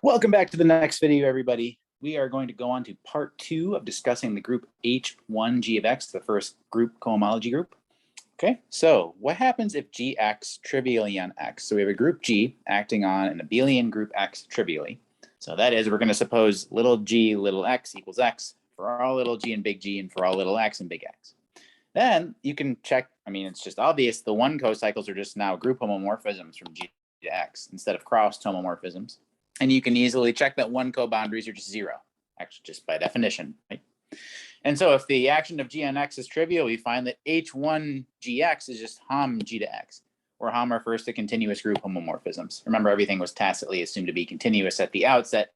Welcome back to the next video, everybody. We are going to go on to part 2 of discussing the group H1G of X, the first group cohomology group. Okay, so what happens if G acts trivially on X? So we have a group G acting on an abelian group X trivially. So that is, we're going to suppose little g little x equals X for all little g and big G and for all little x and big X. Then you can check, it's just obvious, the one cocycles are just now group homomorphisms from G to X instead of crossed homomorphisms. And you can easily check that one co-boundaries are just 0, actually just by definition, right? And so if the action of G on X is trivial, we find that H1GX is just hom G to X, where hom refers to continuous group homomorphisms. Remember, everything was tacitly assumed to be continuous at the outset,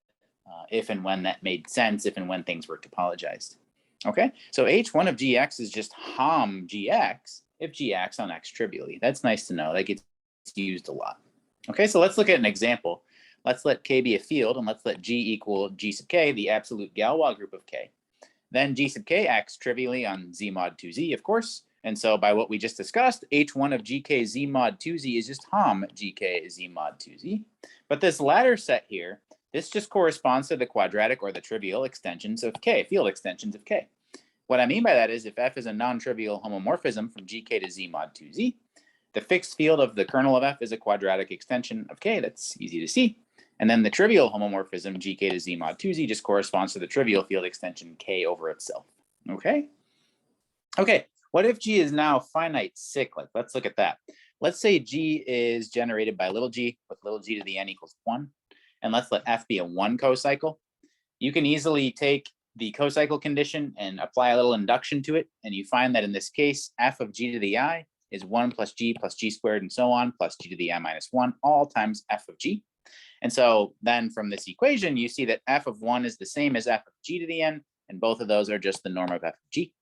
if and when that made sense, if and when things were topologized. Okay, so H1 of GX is just hom GX if G acts on X trivially. That's nice to know. That gets used a lot. Okay, so let's look at an example. Let's let K be a field, and let's let G equal G sub K, the absolute Galois group of K. Then G sub K acts trivially on Z mod 2Z, of course. And so by what we just discussed, H1 of GK Z mod 2Z is just hom GK Z mod 2Z. But this latter set here, this just corresponds to the quadratic or the trivial extensions of K, field extensions of K. What I mean by that is if F is a non-trivial homomorphism from GK to Z mod 2Z, the fixed field of the kernel of F is a quadratic extension of K. That's easy to see. And then the trivial homomorphism GK to Z mod 2Z just corresponds to the trivial field extension K over itself. Okay? Okay, what if G is now finite cyclic? Let's look at that. Let's say G is generated by little g with little g to the n equals 1. And let's let F be a 1 cocycle. You can easily take the cocycle condition and apply a little induction to it. And you find that in this case, F of G to the I is 1 plus G squared and so on, plus G to the I minus 1, all times F of G. And so then from this equation, you see that F of 1 is the same as F of G to the n, and both of those are just the norm of F of G.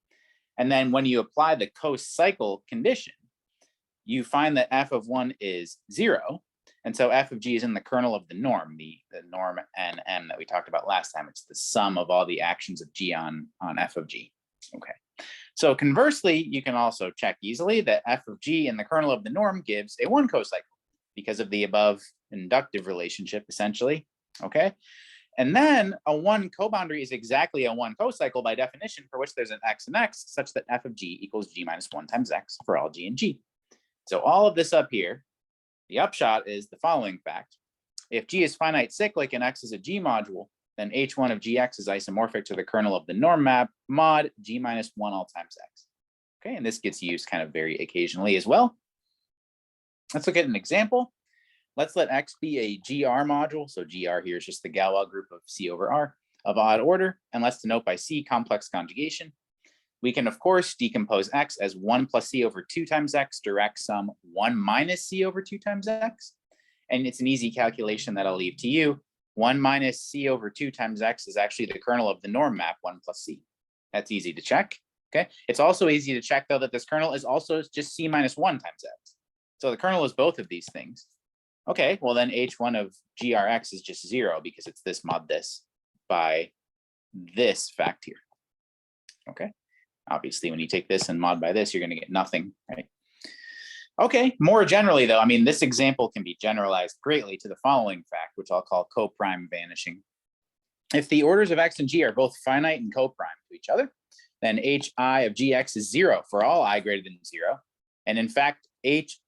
And then when you apply the cocycle condition, you find that F of 1 is 0. And so F of G is in the kernel of the norm, the norm NM that we talked about last time. It's the sum of all the actions of G on F of G. Okay. So conversely, you can also check easily that F of G in the kernel of the norm gives a 1 cocycle because of the above inductive relationship, essentially. Okay. And then a 1 coboundary is exactly a 1 cocycle by definition, for which there's an x and x, such that F of G equals G minus 1 times x for all G and G. So all of this up here, the upshot is the following fact. If G is finite cyclic and X is a G module, then H1 of GX is isomorphic to the kernel of the norm map mod G minus 1 all times X. Okay, and this gets used kind of very occasionally as well. Let's look at an example. Let's let X be a GR module. So GR here is just the Galois group of C over R of odd order. And let's denote by C complex conjugation. We can, of course, decompose X as 1 plus C over 2 times X, direct sum 1 minus C over 2 times X. And it's an easy calculation that I'll leave to you. 1 minus C over 2 times X is actually the kernel of the norm map 1 plus C. That's easy to check. Okay. It's also easy to check, though, that this kernel is also just C minus 1 times X. So the kernel is both of these things. Okay, well then H1 of GRX is just 0 because it's this mod this by this fact here. Okay, obviously when you take this and mod by this, you're going to get nothing, right? Okay, more generally though, this example can be generalized greatly to the following fact, which I'll call coprime vanishing. If the orders of X and G are both finite and coprime to each other, then HI of GX is 0 for all I greater than 0. And in fact, H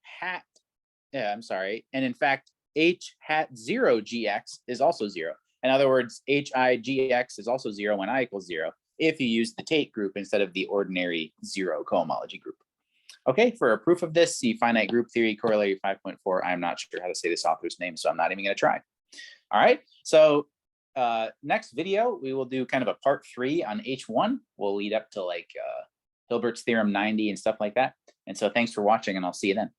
hat 0 GX is also 0. In other words, HI GX is also 0 when I equals 0 if you use the Tate group instead of the ordinary 0 cohomology group. Okay, for a proof of this, see finite group theory corollary 5.4. I'm not sure how to say this author's name, so I'm not even going to try. All right, so next video, we will do kind of a part 3 on H1. We'll lead up to like Hilbert's theorem 90 and stuff like that. And so thanks for watching, and I'll see you then.